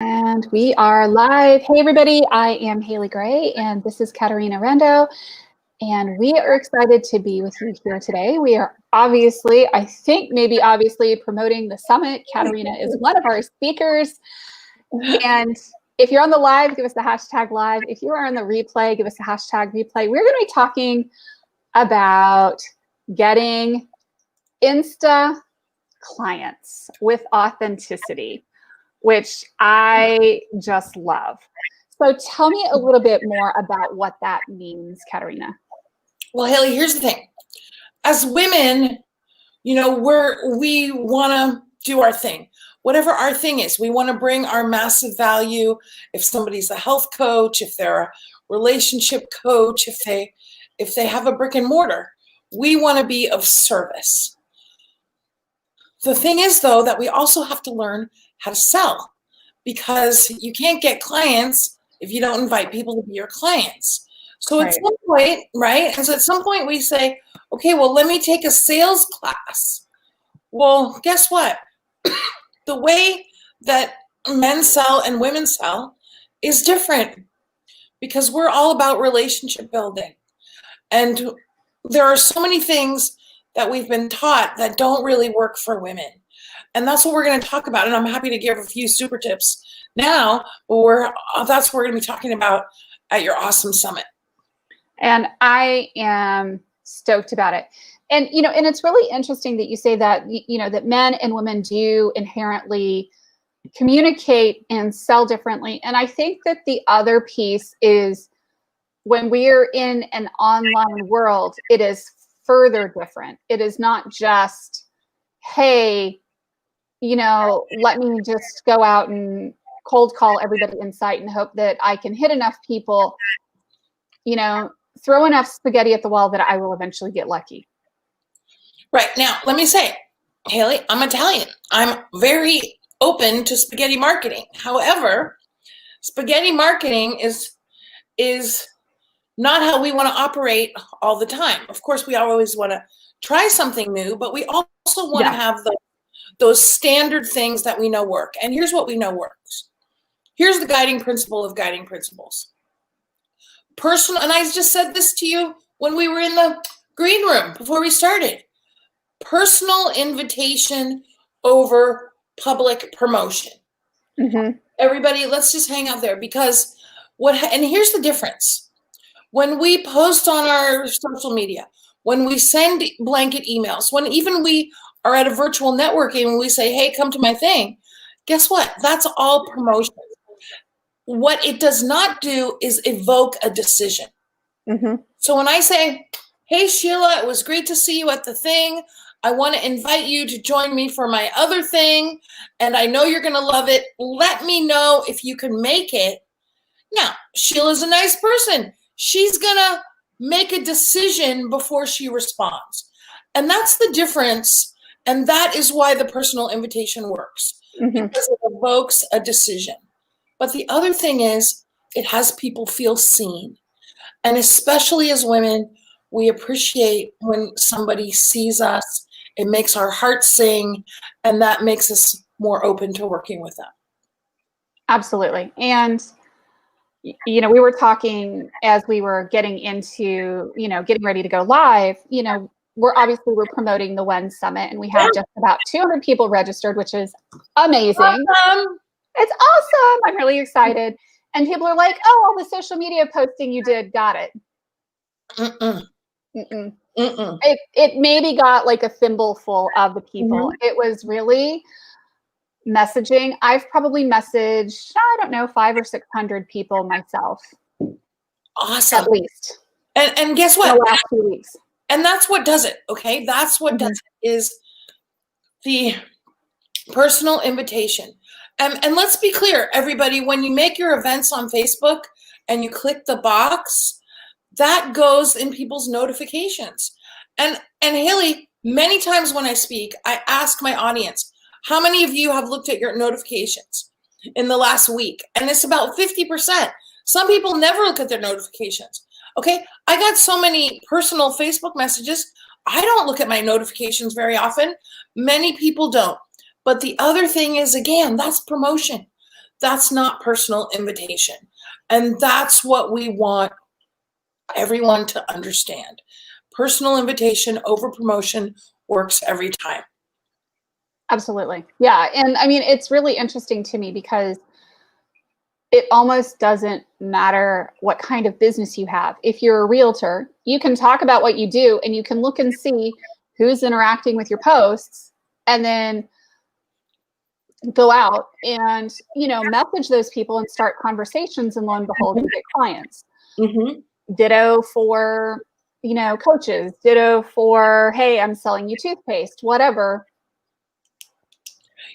And we are live. Hey, everybody. I am Haley Gray, and this is Caterina Rando. And we are excited to be with you here today. We are obviously, obviously promoting the summit. Caterina is one of our speakers. And if you're on the live, give us the hashtag live. If you are on the replay, give us the hashtag replay. We're going to be talking about getting Insta clients with authenticity, which I just love. So tell me a little bit more about what that means, Caterina. Well, Haley, here's the thing. As women, we want to do our thing. Whatever our thing is, we want to bring our massive value. If somebody's a health coach, if they're a relationship coach, if they have a brick and mortar, we want to be of service. The thing is, though, that we also have to learn how to sell, because you can't get clients if you don't invite people to be your clients. So at some point, right? And so at some point we say, okay, well, let me take a sales class. Well, guess what? The way that men sell and women sell is different, because we're all about relationship building. And there are so many things that we've been taught that don't really work for women. And that's what we're going to talk about. And I'm happy to give a few super tips now, but that's what we're going to be talking about at your awesome summit. And I am stoked about it. And, and it's really interesting that you say that, that men and women do inherently communicate and sell differently. And I think that the other piece is when we're in an online world, it is further different. It is not just, hey, let me just go out and cold call everybody in sight and hope that I can hit enough people, throw enough spaghetti at the wall that I will eventually get lucky. Right. Now, let me say, Haley, I'm Italian. I'm very open to spaghetti marketing. However, spaghetti marketing is not how we want to operate all the time. Of course, we always want to try something new, but we also want to have those standard things that we know work. And here's what we know works. Here's the guiding principle of guiding principles. Personal, and I just said this to you when we were in the green room before we started. Personal invitation over public promotion. Mm-hmm. Everybody, let's just hang out there, because and here's the difference. When we post on our social media, when we send blanket emails, when even we are at a virtual networking and we say, hey, come to my thing, guess what? That's all promotion. What it does not do is evoke a decision. Mm-hmm. So when I say, hey, Sheila, it was great to see you at the thing. I want to invite you to join me for my other thing, and I know you're going to love it. Let me know if you can make it. Now, Sheila's a nice person. She's going to make a decision before she responds. And that's the difference. And that is why the personal invitation works, mm-hmm. because it evokes a decision. But the other thing is, it has people feel seen. And especially as women, we appreciate when somebody sees us. It makes our hearts sing, and that makes us more open to working with them. Absolutely. And, we were talking as we were getting into, getting ready to go live, we're promoting the One Summit, and we have just about 200 people registered, which is amazing. Awesome. It's awesome. I'm really excited. And people are like, oh, all the social media posting you did, got it. Mm-mm. Mm-mm. Mm-mm. It maybe got like a thimbleful of the people. Mm-hmm. It was really messaging. I've probably messaged, 500 or 600 people myself. Awesome. At least. And guess what? In the last few weeks. And that's what does it, okay? That's what mm-hmm. does it, is the personal invitation. And let's be clear, everybody, when you make your events on Facebook and you click the box, that goes in people's notifications. And Haley, many times when I speak, I ask my audience, how many of you have looked at your notifications in the last week? And it's about 50%. Some people never look at their notifications. Okay, I got so many personal Facebook messages. I don't look at my notifications very often. Many people don't. But the other thing is, again, that's promotion. That's not personal invitation. And that's what we want everyone to understand. Personal invitation over promotion works every time. Absolutely. Yeah. And I mean, it's really interesting to me because it almost doesn't matter what kind of business you have. If you're a realtor, you can talk about what you do and you can look and see who's interacting with your posts and then go out and, message those people and start conversations, and lo and behold, you get clients. Mm-hmm. Ditto for, coaches, ditto for, hey, I'm selling you toothpaste, whatever.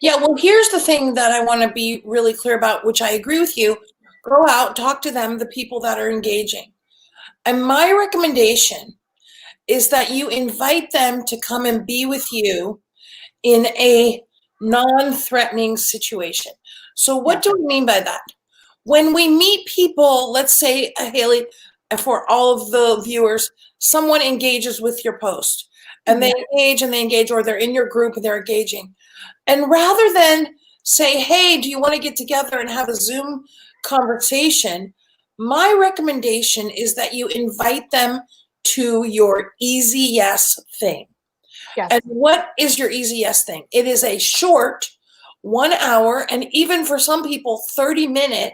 Yeah, well, here's the thing that I want to be really clear about, which I agree with you. Go out, talk to them, the people that are engaging. And my recommendation is that you invite them to come and be with you in a non-threatening situation. So what do we mean by that? When we meet people, let's say, Haley, for all of the viewers, someone engages with your post and they engage, or they're in your group and they're engaging. And rather than say, hey, do you want to get together and have a Zoom conversation? My recommendation is that you invite them to your easy yes thing. Yes. And what is your easy yes thing? It is a short 1 hour, and even for some people, 30-minute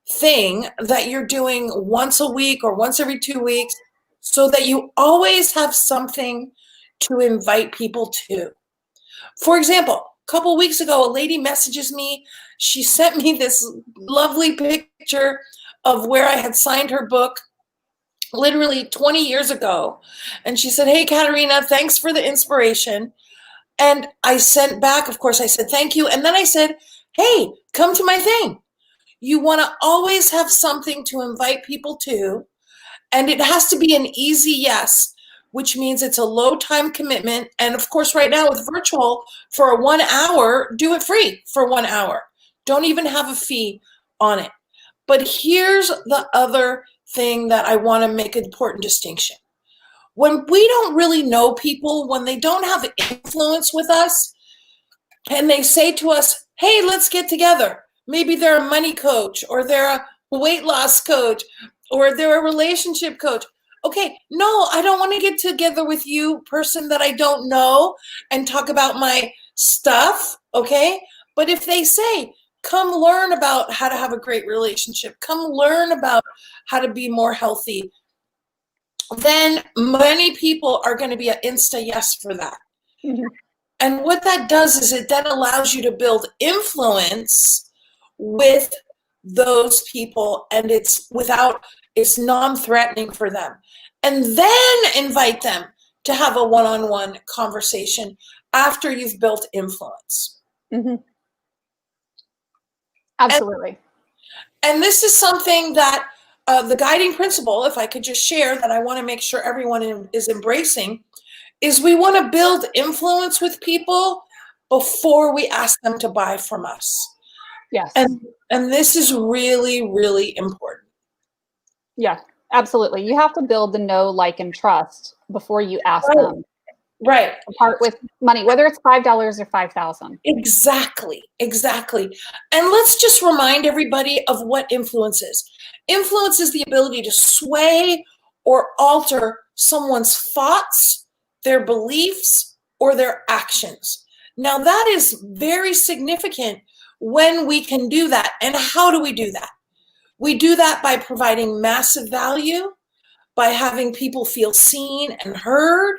thing that you're doing once a week or once every 2 weeks, so that you always have something to invite people to. For example, a couple weeks ago, a lady messages me. She sent me this lovely picture of where I had signed her book literally 20 years ago. And she said, hey, Caterina, thanks for the inspiration. And I sent back, of course, I said, thank you. And then I said, hey, come to my thing. You want to always have something to invite people to. And it has to be an easy yes, which means it's a low time commitment. And of course, right now with virtual, for a 1 hour, do it free for 1 hour. Don't even have a fee on it. But here's the other thing that I want to make an important distinction. When we don't really know people, when they don't have influence with us, and they say to us, hey, let's get together. Maybe they're a money coach, or they're a weight loss coach, or they're a relationship coach. Okay, no, I don't want to get together with you, person that I don't know, and talk about my stuff, okay? But if they say, come learn about how to have a great relationship, come learn about how to be more healthy, then many people are going to be an insta yes for that. Mm-hmm. And what that does is it then allows you to build influence with those people, and it's non-threatening for them. And then invite them to have a one-on-one conversation after you've built influence. Mm-hmm. Absolutely. And this is something that the guiding principle, if I could just share, that I want to make sure everyone is embracing, is we want to build influence with people before we ask them to buy from us. Yes. And this is really, really important. Yeah, absolutely. You have to build the know, like, and trust before you ask them. Right. To part with money, whether it's $5 or $5,000. Exactly. And let's just remind everybody of what influence is. Influence is the ability to sway or alter someone's thoughts, their beliefs, or their actions. Now, that is very significant when we can do that. And how do we do that? We do that by providing massive value, by having people feel seen and heard,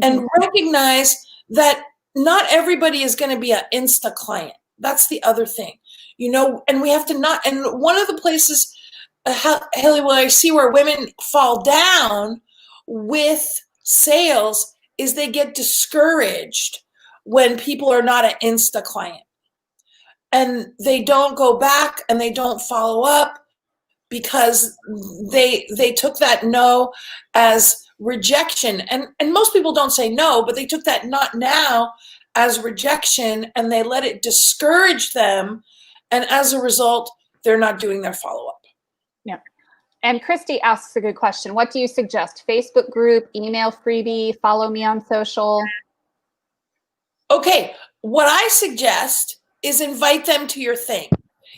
and recognize that not everybody is going to be an Insta client. That's the other thing, and we have to not, and one of the places, Haley, where I see where women fall down with sales is they get discouraged when people are not an Insta client. And they don't go back and they don't follow up because they took that no as rejection. And most people don't say no, but they took that not now as rejection, and they let it discourage them. And as a result, they're not doing their follow-up. Yeah. And Christy asks a good question. What do you suggest? Facebook group, email freebie, follow me on social? Okay, what I suggest is invite them to your thing.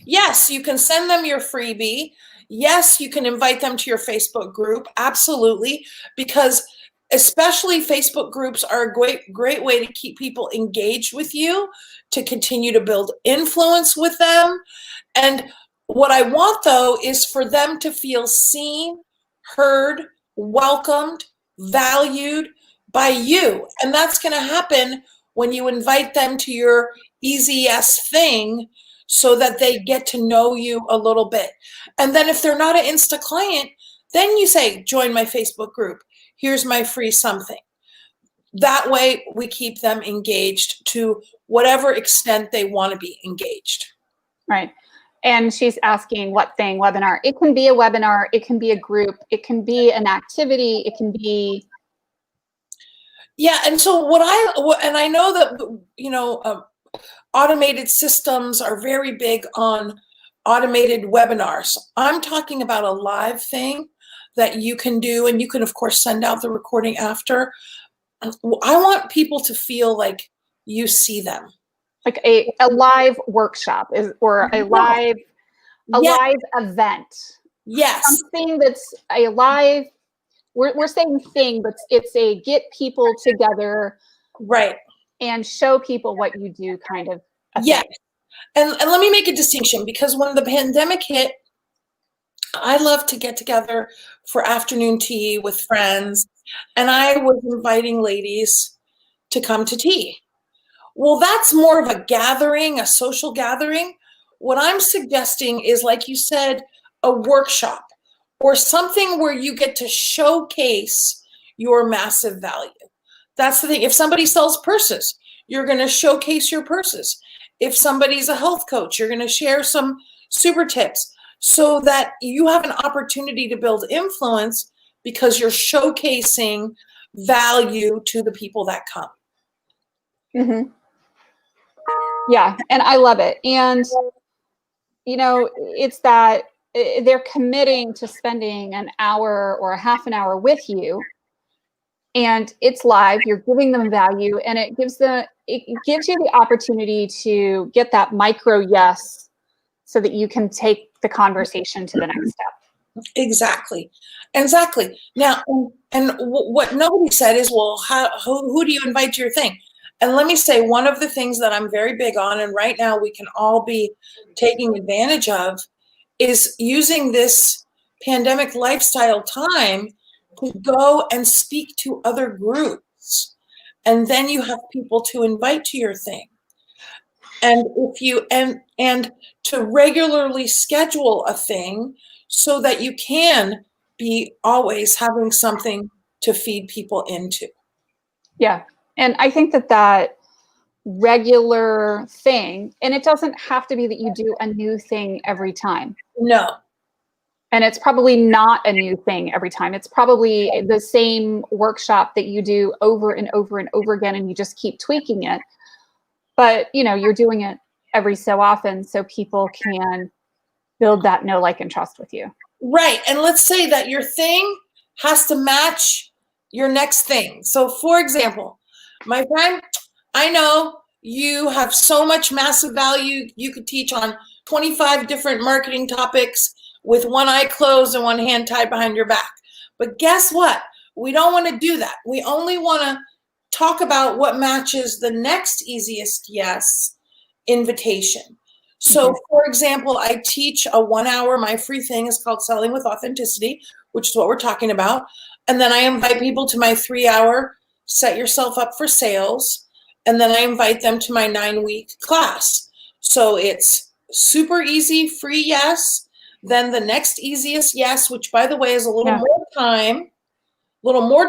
Yes, you can send them your freebie. Yes, you can invite them to your Facebook group. Absolutely. Because especially Facebook groups are a great way to keep people engaged with you, to continue to build influence with them. And what I want though is for them to feel seen, heard, welcomed, valued by you. And that's going to happen when you invite them to your easy yes thing, so that they get to know you a little bit. And then if they're not an Insta client, then you say, join my Facebook group. Here's my free something. That way we keep them engaged to whatever extent they want to be engaged. Right. And she's asking what thing, webinar. It can be a webinar. It can be a group. It can be an activity. It can be. Yeah. And so and I know that, automated systems are very big on automated webinars. I'm talking about a live thing that you can do, and you can, of course, send out the recording after. I want people to feel like you see them. Like a live workshop or a live event. Yes. Something that's a live, we're saying thing, but it's a get people together. Right. And show people what you do kind of a yes. thing. And let me make a distinction, because when the pandemic hit, I love to get together for afternoon tea with friends, and I was inviting ladies to come to tea. Well, that's more of a gathering, a social gathering. What I'm suggesting is, like you said, a workshop or something where you get to showcase your massive value. That's the thing. If somebody sells purses, you're going to showcase your purses. If somebody's a health coach, you're going to share some super tips, so that you have an opportunity to build influence because you're showcasing value to the people that come. Mm-hmm. Yeah, and I love it. And, it's that they're committing to spending an hour or a half an hour with you, and it's live. You're giving them value, and it gives you the opportunity to get that micro yes, so that you can take the conversation to the next step. Exactly. Now, and what nobody said is, well, who do you invite to your thing? And let me say, one of the things that I'm very big on, and right now we can all be taking advantage of, is using this pandemic lifestyle time to go and speak to other groups. And then you have people to invite to your thing. And if you and to regularly schedule a thing, so that you can be always having something to feed people into. Yeah. And I think that regular thing, and it doesn't have to be that you do a new thing every time. No. And it's probably not a new thing every time. It's probably the same workshop that you do over and over and over again, and you just keep tweaking it. But, you're doing it every so often, so people can build that know, like, and trust with you. Right. And let's say that your thing has to match your next thing. So, for example, my friend, I know you have so much massive value. You could teach on 25 different marketing topics with one eye closed and one hand tied behind your back. But guess what? We don't want to do that. We only want to talk about what matches the next easiest yes invitation. So, for example, I teach a 1 hour, my free thing is called Selling with Authenticity, which is what we're talking about. And then I invite people to my 3 hour Set Yourself Up for Sales. And then I invite them to my 9-week class. So it's super easy, free yes. Then the next easiest yes, which, by the way, is a little more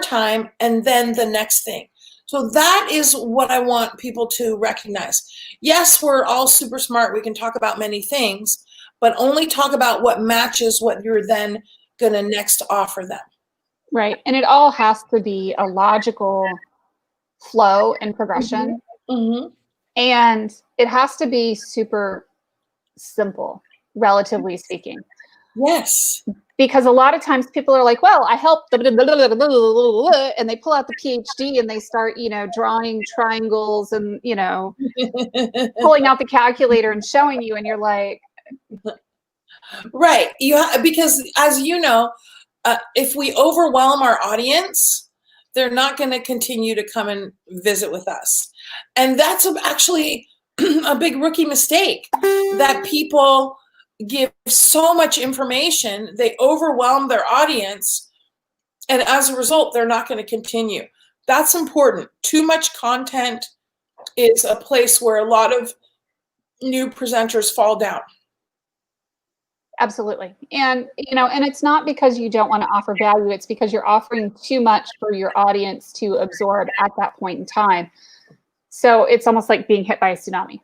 time, and then the next thing. So that is what I want people to recognize. Yes, we're all super smart. We can talk about many things, but only talk about what matches what you're then going to next offer them. Right. And it all has to be a logical flow and progression. Mm-hmm. And it has to be super simple, relatively speaking. Yes. Because a lot of times people are like, well, I helped them, and they pull out the PhD and they start, drawing triangles and, pulling out the calculator and showing you. And you're like, Right. Because as you know, if we overwhelm our audience, they're not going to continue to come and visit with us. And that's actually a big rookie mistake, that people give so much information, they overwhelm their audience, and as a result, they're not going to continue. That's important. Too much content is a place where a lot of new presenters fall down. Absolutely. And, and it's not because you don't want to offer value. It's because you're offering too much for your audience to absorb at that point in time. So it's almost like being hit by a tsunami.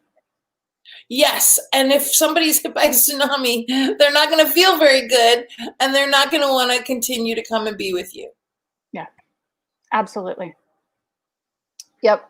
Yes. And if somebody's hit by a tsunami, they're not going to feel very good, and they're not going to want to continue to come and be with you. Yeah, absolutely. Yep.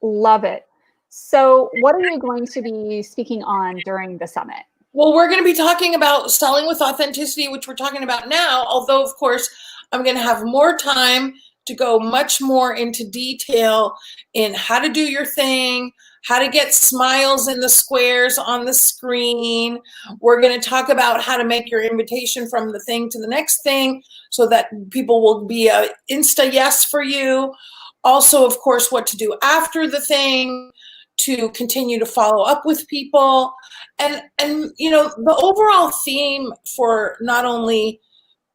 Love it. So what are you going to be speaking on during the summit? Well, we're going to be talking about selling with authenticity, which we're talking about now, although, of course, I'm going to have more time to go much more into detail in how to do your thing, how to get smiles in the squares on the screen. We're going to talk about how to make your invitation from the thing to the next thing so that people will be a Insta yes for you. Also, of course, what to do after the thing to continue to follow up with people. And the overall theme for not only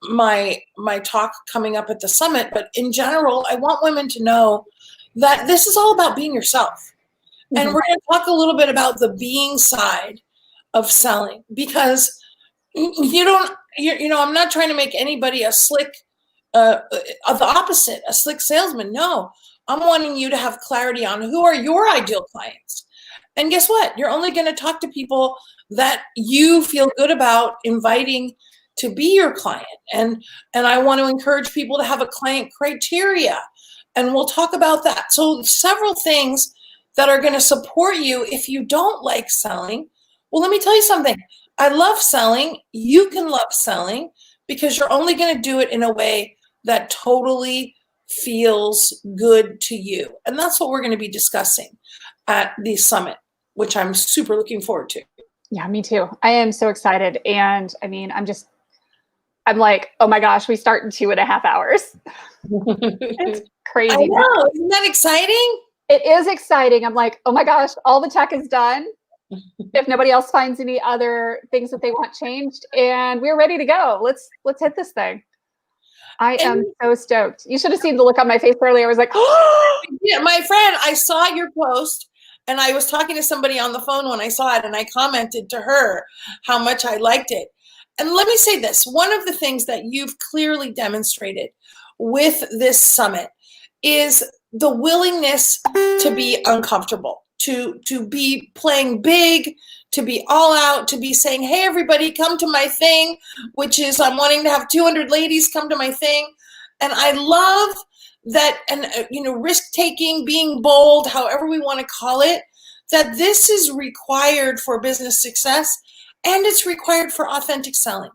my talk coming up at the summit, but in general, I want women to know that this is all about being yourself. Mm-hmm. And we're going to talk a little bit about the being side of selling, because I'm not trying to make anybody a slick, the opposite, a slick salesman. No, I'm wanting you to have clarity on who are your ideal clients. And guess what? You're only going to talk to people that you feel good about inviting to be your client. And I want to encourage people to have a client criteria. And we'll talk about that. So several things that are going to support you if you don't like selling. Well, let me tell you something. I love selling. You can love selling, because you're only going to do it in a way that totally feels good to you. And that's what we're going to be discussing at the summit, which I'm super looking forward to. Yeah, me too. I am so excited. And I mean, I'm like, oh my gosh, we start in 2.5 hours. It's crazy. I know. Isn't that exciting? It is exciting. I'm like, oh my gosh, all the tech is done. If nobody else finds any other things that they want changed, and we're ready to go. Let's hit this thing. I am so stoked. You should have seen the look on my face earlier. I was like, oh, yeah, my friend, I saw your post, and I was talking to somebody on the phone when I saw it, and I commented to her how much I liked it. And let me say this, one of the things that you've clearly demonstrated with this summit is the willingness to be uncomfortable, to be playing big, to be all out, to be saying, hey, everybody, come to my thing, which is I'm wanting to have 200 ladies come to my thing. And I love that, and risk-taking, being bold, however we want to call it, that this is required for business success, and it's required for authentic selling.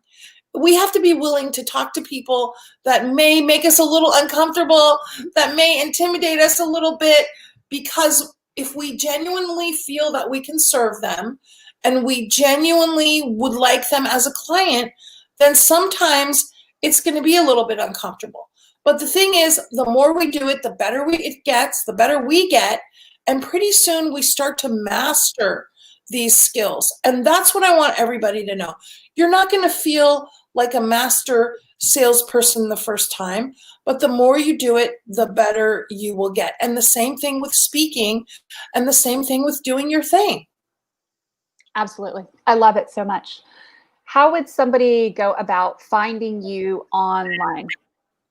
We have to be willing to talk to people that may make us a little uncomfortable, that may intimidate us a little bit, because if we genuinely feel that we can serve them and we genuinely would like them as a client, then sometimes it's going to be a little bit uncomfortable. But the thing is, the more we do it, the better it gets, the better we get. And pretty soon we start to master these skills. And that's what I want everybody to know. You're not going to feel like a master salesperson the first time, but the more you do it, the better you will get. And the same thing with speaking, and the same thing with doing your thing. Absolutely. I love it so much. How would somebody go about finding you online?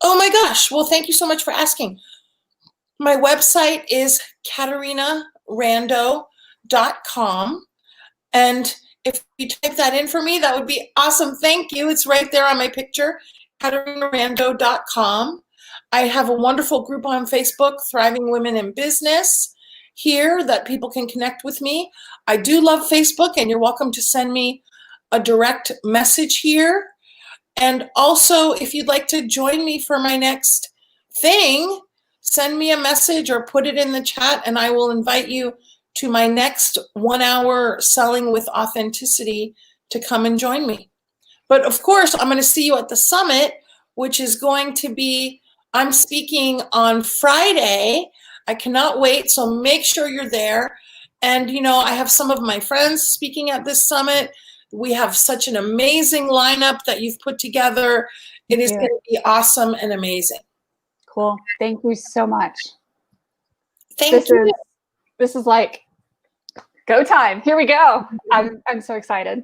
Oh my gosh. Well, thank you so much for asking. My website is CaterinaRando.com. And if you type that in for me, that would be awesome. Thank you. It's right there on my picture, CaterinaRando.com. I have a wonderful group on Facebook, Thriving Women in Business, here that people can connect with me. I do love Facebook, and you're welcome to send me a direct message here. And also, if you'd like to join me for my next thing, send me a message or put it in the chat, and I will invite you to my next 1 hour Selling with Authenticity to come and join me. But of course, I'm going to see you at the summit, which is going to be, I'm speaking on Friday. I cannot wait. So make sure you're there. And, you know, I have some of my friends speaking at this summit. We have such an amazing lineup that you've put together. It is going to be awesome and amazing. Cool. Thank you so much. Thank you. This is like go time. Here we go. I'm so excited.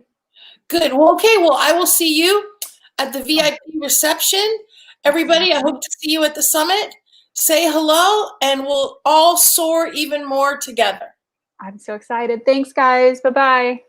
Good. Well, okay. Well, I will see you at the VIP reception. Everybody, I hope to see you at the summit. Say hello, and we'll all soar even more together. I'm so excited. Thanks, guys. Bye-bye.